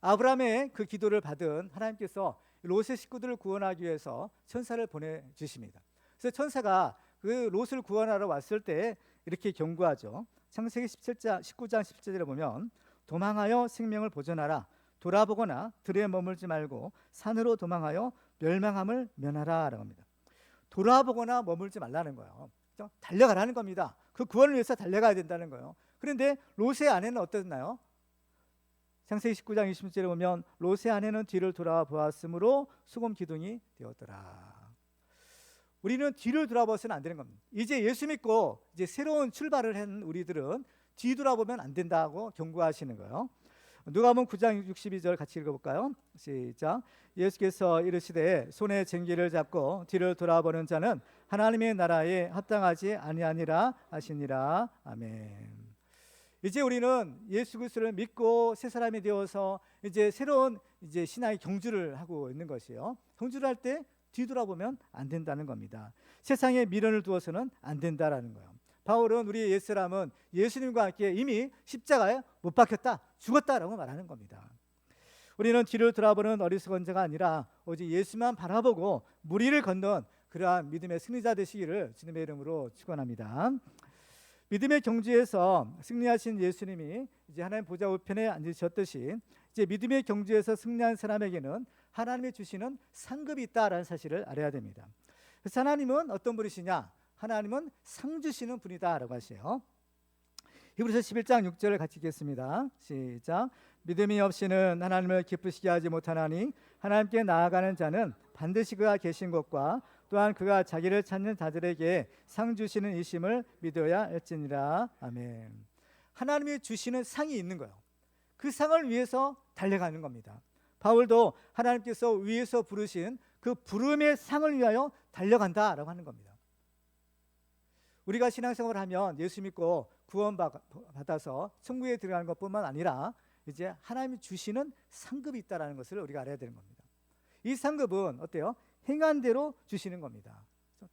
아브라함의 그 기도를 받은 하나님께서 롯의 식구들을 구원하기 위해서 천사를 보내주십니다. 그래서 천사가 그 롯을 구원하러 왔을 때 이렇게 경고하죠. 창세기 19장 17절에 보면 도망하여 생명을 보존하라. 돌아보거나 들에 머물지 말고 산으로 도망하여 멸망함을 면하라 라고 합니다. 돌아보거나 머물지 말라는 거예요. 달려가라는 겁니다. 그 구원을 위해서 달려가야 된다는 거예요. 그런데 롯의 아내는 어땠나요? 창세기 19장 20절에 보면 롯의 아내는 뒤를 돌아보았으므로 소금 기둥이 되었더라. 우리는 뒤를 돌아봐서는 안 되는 겁니다. 이제 예수 믿고 이제 새로운 출발을 한 우리들은 뒤돌아보면 안 된다고 경고하시는 거예요. 누가복음 9장 62절 같이 읽어볼까요? 시작. 예수께서 이르시되 손에 쟁기를 잡고 뒤를 돌아보는 자는 하나님의 나라에 합당하지 아니하니라 하시니라. 아멘. 이제 우리는 예수 그리스도를 믿고 새 사람이 되어서 이제 새로운 이제 신앙의 경주를 하고 있는 것이에요. 경주를 할 때 뒤돌아보면 안 된다는 겁니다. 세상에 미련을 두어서는 안 된다라는 거예요. 바울은 우리 옛사람은 예수님과 함께 이미 십자가에 못 박혔다, 죽었다라고 말하는 겁니다. 우리는 뒤를 돌아보는 어리석은 자가 아니라 오직 예수만 바라보고 무리를 건넌 그러한 믿음의 승리자 되시기를 주님의 이름으로 축원합니다. 믿음의 경주에서 승리하신 예수님이 이제 하나님 보좌 우편에 앉으셨듯이 이제 믿음의 경주에서 승리한 사람에게는 하나님이 주시는 상급이 있다라는 사실을 알아야 됩니다. 그래서 하나님은 어떤 분이시냐? 하나님은 상 주시는 분이다라고 하세요. 히브리서 11장 6절을 같이 읽겠습니다. 시작. 믿음이 없이는 하나님을 기쁘시게 하지 못하나니 하나님께 나아가는 자는 반드시 그가 계신 것과 또한 그가 자기를 찾는 자들에게 상 주시는 이심을 믿어야 할지니라. 아멘. 하나님이 주시는 상이 있는 거예요. 그 상을 위해서 달려가는 겁니다. 바울도 하나님께서 위에서 부르신 그 부름의 상을 위하여 달려간다라고 하는 겁니다. 우리가 신앙생활을 하면 예수 믿고 구원받아서 천국에 들어가는 것뿐만 아니라 이제 하나님이 주시는 상급이 있다는 것을 우리가 알아야 되는 겁니다. 이 상급은 어때요? 행한 대로 주시는 겁니다.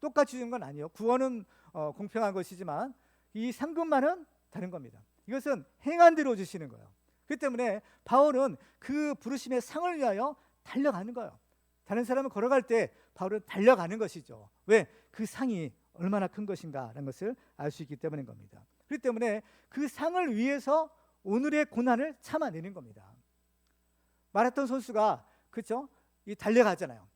똑같이 주는 건 아니에요. 구원은 공평한 것이지만 이 상급만은 다른 겁니다. 이것은 행한 대로 주시는 거예요. 그렇기 때문에 바울은 그 부르심의 상을 위하여 달려가는 거예요. 다른 사람은 걸어갈 때 바울은 달려가는 것이죠. 왜? 그 상이 얼마나 큰 것인가라는 것을 알 수 있기 때문인 겁니다. 그렇기 때문에 그 상을 위해서 오늘의 고난을 참아내는 겁니다. 마라톤 선수가 그렇죠? 이 달려가잖아요.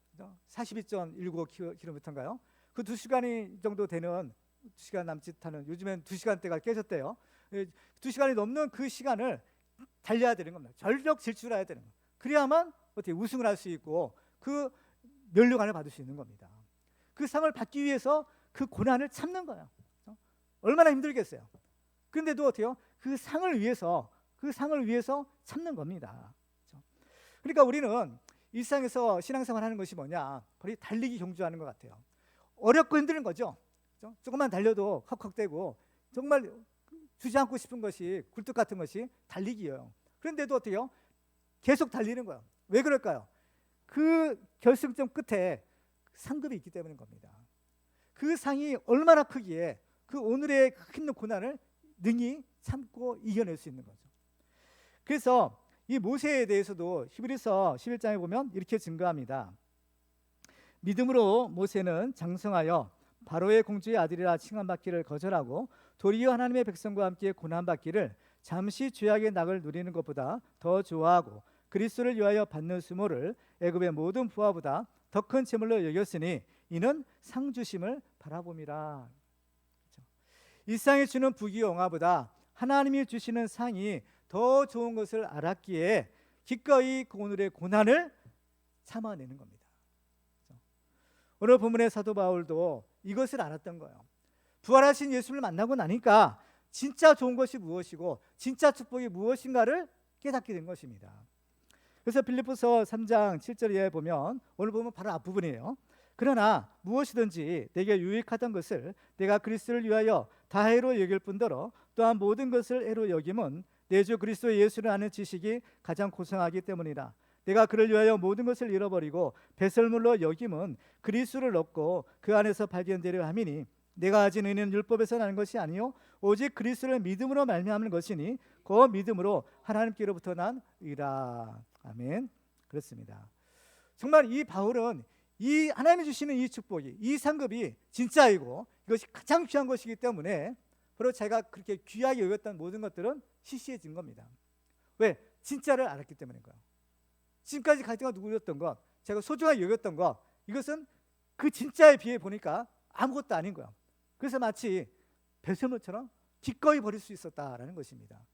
42.19km인가요? 그 2시간이 정도 되는 2시간 남짓하는 요즘엔 2시간대가 깨졌대요. 2시간이 넘는 그 시간을 달려야 되는 겁니다. 전력 질주해야 되는 겁니다. 그래야만 어떻게 우승을 할 수 있고 그 면류관을 받을 수 있는 겁니다. 그 상을 받기 위해서 그 고난을 참는 거예요. 얼마나 힘들겠어요. 그런데도 어때요? 그 상을 위해서 참는 겁니다. 그러니까 우리는 일상에서 신앙생활 하는 것이 뭐냐? 거의 달리기 경주하는 것 같아요. 어렵고 힘든 거죠. 조금만 달려도 헉헉대고 정말 주지 않고 싶은 것이 굴뚝 같은 것이 달리기예요. 그런데도 어때요? 계속 달리는 거예요. 왜 그럴까요? 그 결승점 끝에 상급이 있기 때문인 겁니다. 그 상이 얼마나 크기에 그 오늘의 힘든 고난을 능히 참고 이겨낼 수 있는 거죠. 그래서 이 모세에 대해서도 히브리서 11장에 보면 이렇게 증거합니다. 믿음으로 모세는 장성하여 바로의 공주의 아들이라 칭함받기를 거절하고 도리어 하나님의 백성과 함께 고난받기를 잠시 죄악의 낙을 누리는 것보다 더 좋아하고 그리스도를 위하여 받는 수모를 애굽의 모든 부하보다 더 큰 재물로 여겼으니 이는 상 주심을 바라봄이라. 그렇죠? 일상이 주는 부귀영화보다 하나님이 주시는 상이 더 좋은 것을 알았기에 기꺼이 그 오늘의 고난을 참아내는 겁니다. 그렇죠? 오늘 본문의 사도 바울도 이것을 알았던 거예요. 부활하신 예수를 만나고 나니까 진짜 좋은 것이 무엇이고 진짜 축복이 무엇인가를 깨닫게 된 것입니다. 그래서 빌립보서 3장 7절에 보면 오늘 보면 바로 앞부분이에요. 그러나 무엇이든지 내게 유익하던 것을 내가 그리스도를 위하여 다 해로 여길 뿐더러 또한 모든 것을 해로 여김은 내 주 그리스도 예수를 아는 지식이 가장 고상하기 때문이라. 내가 그를 위하여 모든 것을 잃어버리고 배설물로 여김은 그리스도를 얻고 그 안에서 발견되려 함이니 내가 가진 의는 율법에서 나는 것이 아니요 오직 그리스도를 믿음으로 말미암는 것이니 그 믿음으로 하나님께로부터 난 의라. 아멘. 그렇습니다. 정말 이 바울은 이 하나님이 주시는 이 축복이 이 상급이 진짜이고 이것이 가장 귀한 것이기 때문에 바로 제가 그렇게 귀하게 여겼던 모든 것들은 시시해진 겁니다. 왜? 진짜를 알았기 때문인 거예요. 지금까지 가지고 누구였던 것, 제가 소중하게 여겼던 것, 이것은 그 진짜에 비해 보니까 아무것도 아닌 거예요. 그래서 마치 배설물처럼 기꺼이 버릴 수 있었다라는 것입니다.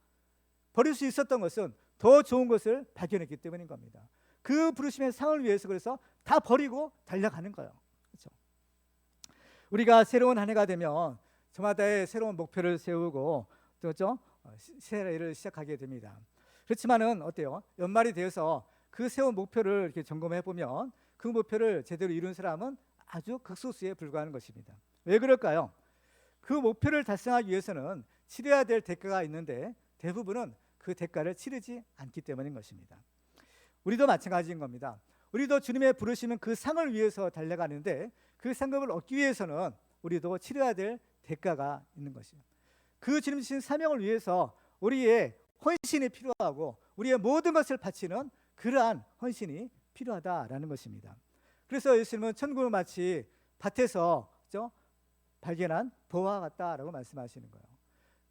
버릴 수 있었던 것은 더 좋은 것을 발견했기 때문인 겁니다. 그 부르심의 상을 위해서 그래서 다 버리고 달려가는 거예요. 그렇죠? 우리가 새로운 한 해가 되면 저마다의 새로운 목표를 세우고 그렇죠? 새해를 시작하게 됩니다. 그렇지만은 어때요? 연말이 되어서 그 세운 목표를 이렇게 점검해 보면 그 목표를 제대로 이룬 사람은 아주 극소수에 불과한 것입니다. 왜 그럴까요? 그 목표를 달성하기 위해서는 치러야 될 대가가 있는데 대부분은 그 대가를 치르지 않기 때문인 것입니다. 우리도 마찬가지인 겁니다. 우리도 주님의 부르시는 그 상을 위해서 달려가는데 그 상급을 얻기 위해서는 우리도 치러야 될 대가가 있는 것이죠. 그 주님 주신 사명을 위해서 우리의 헌신이 필요하고 우리의 모든 것을 바치는 그러한 헌신이 필요하다라는 것입니다. 그래서 예수님은 천국을 마치 밭에서 발견한 보화 같다라고 말씀하시는 거예요.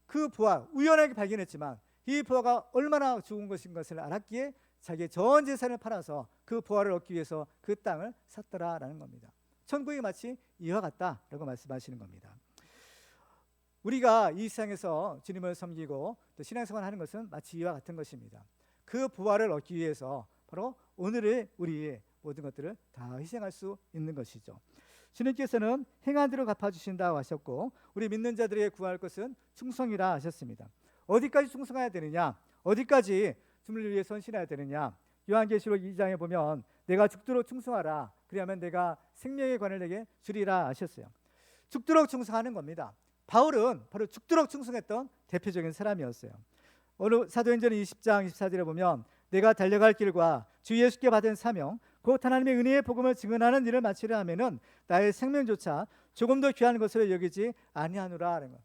그 보화, 우연하게 발견했지만 이 보화가 얼마나 좋은 것인 것을 알았기에 자기의 전 재산을 팔아서 그 보화를 얻기 위해서 그 땅을 샀더라라는 겁니다. 천국이 마치 이와 같다라고 말씀하시는 겁니다. 우리가 이 세상에서 주님을 섬기고 또 신앙생활을 하는 것은 마치 이와 같은 것입니다. 그 보화를 얻기 위해서 바로 오늘의 우리의 모든 것들을 다 희생할 수 있는 것이죠. 주님께서는 행한 대로 갚아주신다고 하셨고 우리 믿는 자들에게 구할 것은 충성이라 하셨습니다. 어디까지 충성해야 되느냐? 어디까지 주님을 위해 헌신해야 되느냐? 요한계시록 2장에 보면 내가 죽도록 충성하라. 그리하면 내가 생명의 관을 내게 주리라 하셨어요. 죽도록 충성하는 겁니다. 바울은 바로 죽도록 충성했던 대표적인 사람이었어요. 오늘 사도행전 20장 24절에 보면 내가 달려갈 길과 주 예수께 받은 사명 곧 하나님의 은혜의 복음을 증언하는 일을 마치려 하면은 나의 생명조차 조금 더 귀한 것으로 여기지 아니하노라 하는 것.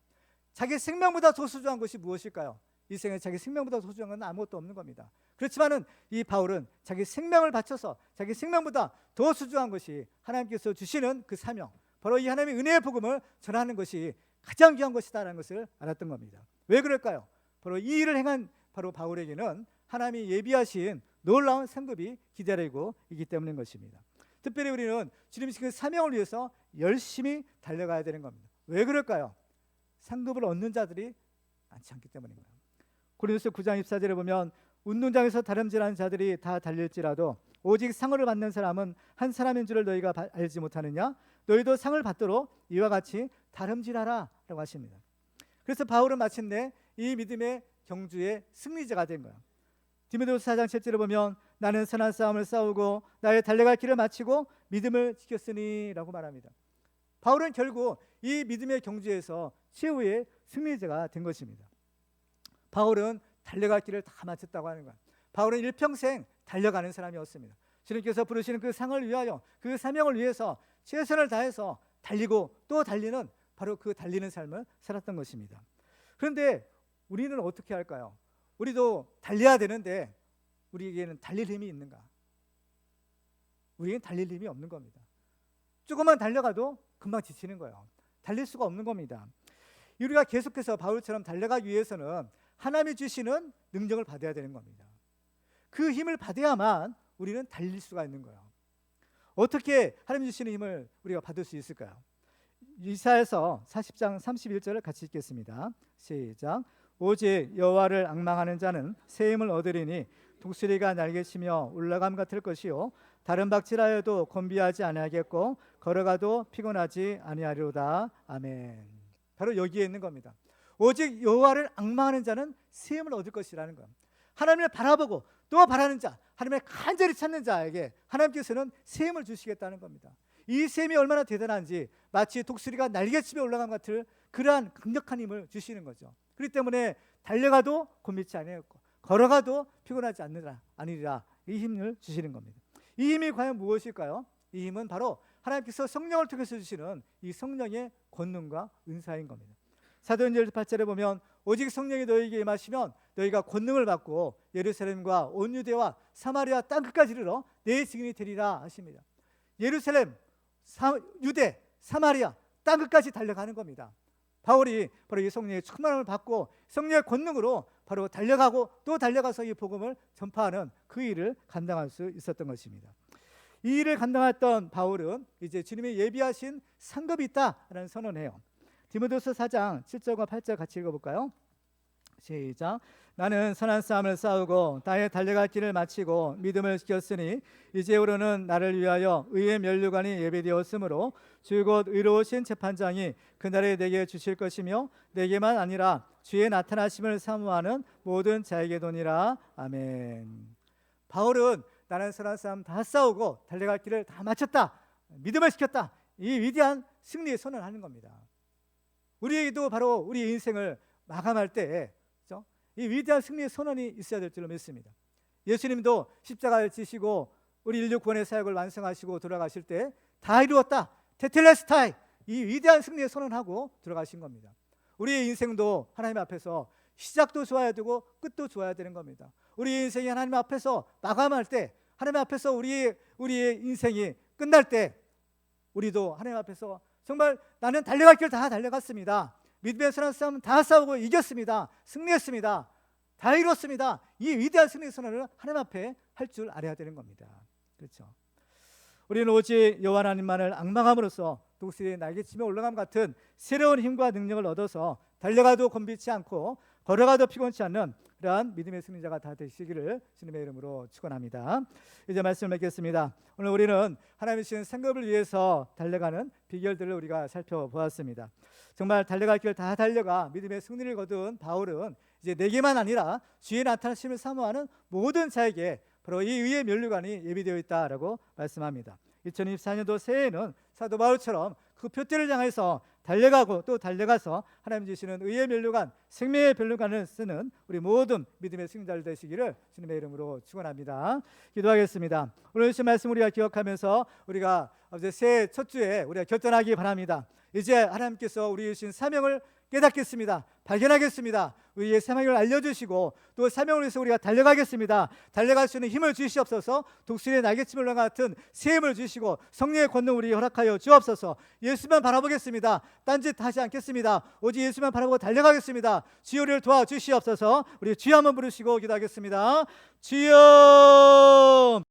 자기 생명보다 더 소중한 것이 무엇일까요? 이 생에 자기 생명보다 더 소중한 건 아무것도 없는 겁니다. 그렇지만은 이 바울은 자기 생명을 바쳐서 자기 생명보다 더 소중한 것이 하나님께서 주시는 그 사명, 바로 이 하나님의 은혜의 복음을 전하는 것이 가장 귀한 것이다라는 것을 알았던 겁니다. 왜 그럴까요? 바로 이 일을 행한 바로 바울에게는 하나님이 예비하신 놀라운 상급이 기다리고 있기 때문인 것입니다. 특별히 우리는 주님이 그 사명을 위해서 열심히 달려가야 되는 겁니다. 왜 그럴까요? 상급을 얻는 자들이 많지 않기 때문입니다. 고린도서 9장 24절에 보면 운동장에서 다름질하는 자들이 다 달릴지라도 오직 상을 받는 사람은 한 사람인 줄을 너희가 알지 못하느냐? 너희도 상을 받도록 이와 같이 다름질하라 라고 하십니다. 그래서 바울은 마침내 이 믿음의 경주의 승리자가 된 거예요. 디모데후서 4장 7절에 보면 나는 선한 싸움을 싸우고 나의 달려갈 길을 마치고 믿음을 지켰으니 라고 말합니다. 바울은 결국 이 믿음의 경주에서 최후의 승리자가 된 것입니다. 바울은 달려갈 길을 다 마쳤다고 하는 거예요. 바울은 일평생 달려가는 사람이었습니다. 주님께서 부르시는 그 상을 위하여 그 사명을 위해서 최선을 다해서 달리고 또 달리는 바로 그 달리는 삶을 살았던 것입니다. 그런데 우리는 어떻게 할까요? 우리도 달려야 되는데 우리에게는 달릴 힘이 있는가? 우리에게는 달릴 힘이 없는 겁니다. 조금만 달려가도 금방 지치는 거예요. 달릴 수가 없는 겁니다. 우리가 계속해서 바울처럼 달려가기 위해서는 하나님이 주시는 능력을 받아야 되는 겁니다. 그 힘을 받아야만 우리는 달릴 수가 있는 거예요. 어떻게 하나님 주시는 힘을 우리가 받을 수 있을까요? 이사야서 40장 31절을 같이 읽겠습니다. 시작. 오직 여호와를 앙망하는 자는 새 힘을 얻으리니 독수리가 날개치며 올라감 같을 것이요 다른 박질하여도 곤비하지 아니하겠고 걸어가도 피곤하지 아니하리로다. 아멘. 바로 여기에 있는 겁니다. 오직 여호와를 앙망하는 자는 새 힘을 얻을 것이라는 거예요. 하나님을 바라보고 또 바라는 자, 하나님을 간절히 찾는 자에게 하나님께서는 새 힘을 주시겠다는 겁니다. 이 새 힘이 얼마나 대단한지 마치 독수리가 날개치며 올라간 같은 그러한 강력한 힘을 주시는 거죠. 그렇기 때문에 달려가도 곤비치 아니하겠고 걸어가도 피곤하지 아니리라 이 힘을 주시는 겁니다. 이 힘이 과연 무엇일까요? 이 힘은 바로 하나님께서 성령을 통해서 주시는 이 성령의 권능과 은사인 겁니다. 사도행전 8절에 보면 오직 성령이 너희에게 임하시면 너희가 권능을 받고 예루살렘과 온 유대와 사마리아 땅끝까지 이르러 내 증인이 되리라 하십니다. 예루살렘, 유대, 사마리아 땅끝까지 달려가는 겁니다. 바울이 바로 이 성령의 충만함을 받고 성령의 권능으로 바로 달려가고 또 달려가서 이 복음을 전파하는 그 일을 감당할 수 있었던 것입니다. 이 일을 감당했던 바울은 이제 주님이 예비하신 상급이 있다라는 선언해요. 디모데후서 4장 7절과 8절 같이 읽어볼까요? 시작. 나는 선한 싸움을 싸우고 나의 달려갈 길을 마치고 믿음을 지켰으니 이제후로는 나를 위하여 의의 면류관이 예비되었으므로 주 곧 의로우신 재판장이 그날에 내게 주실 것이며 내게만 아니라 주의 나타나심을 사모하는 모든 자에게도니라. 아멘. 바울은 나는 선한 싸움 다 싸우고 달려갈 길을 다 마쳤다, 믿음을 지켰다, 이 위대한 승리의 선언을 하는 겁니다. 우리에게도 바로 우리 인생을 마감할 때 이 위대한 승리의 선언이 있어야 될 줄로 믿습니다. 예수님도 십자가를 지시고 우리 인류 구원의 사역을 완성하시고 돌아가실 때 다 이루었다, 테텔레스타이, 이 위대한 승리의 선언하고 들어가신 겁니다. 우리의 인생도 하나님 앞에서 시작도 좋아야 되고 끝도 좋아야 되는 겁니다. 우리 인생이 하나님 앞에서 마감할 때, 하나님 앞에서 우리의 인생이 끝날 때 우리도 하나님 앞에서 정말 나는 달려갈 길 다 달려갔습니다, 믿음의 선한 싸움 다 싸우고 이겼습니다, 승리했습니다, 다 이뤘습니다, 이 위대한 승리의 선언을 하나님 앞에 할 줄 알아야 되는 겁니다. 그렇죠? 우리는 오직 여호와 하나님만을 앙망함으로써 독수리의 날개치며 올라감 같은 새로운 힘과 능력을 얻어서 달려가도 곤비치 않고 걸어가도 피곤치 않는 그러한 믿음의 승리자가 다 되시기를 주님의 이름으로 축원합니다. 이제 말씀을 맺겠습니다. 오늘 우리는 하나님이 주신 상급을 위해서 달려가는 비결들을 우리가 살펴보았습니다. 정말 달려갈 길 다 달려가 믿음의 승리를 거둔 바울은 이제 내게만 아니라 주의 나타나심을 사모하는 모든 자에게 바로 이 의의 면류관이 예비되어 있다라고 말씀합니다. 2024년도 새해에는 사도 바울처럼 그 표대를 향해서 달려가고 또 달려가서 하나님 주시는 의의 면류관, 생명의 면류관을 쓰는 우리 모든 믿음의 승자들 되시기를 주님의 이름으로 축원합니다. 기도하겠습니다. 오늘 주신 말씀 우리가 기억하면서 우리가 이제 새해 첫 주에 우리가 결단하기 바랍니다. 이제 하나님께서 우리 주신 사명을 깨닫겠습니다, 발견하겠습니다, 우리의 사명을 알려주시고 또 사명을 위해서 우리가 달려가겠습니다. 달려갈 수 있는 힘을 주시옵소서. 독수리의 날개침을 같은 새 힘을 주시고 성령의 권능 우리 허락하여 주옵소서. 예수만 바라보겠습니다. 딴짓 하지 않겠습니다. 오직 예수만 바라보고 달려가겠습니다. 주여 우리를 도와주시옵소서. 우리 주여 한번 부르시고 기도하겠습니다. 주여.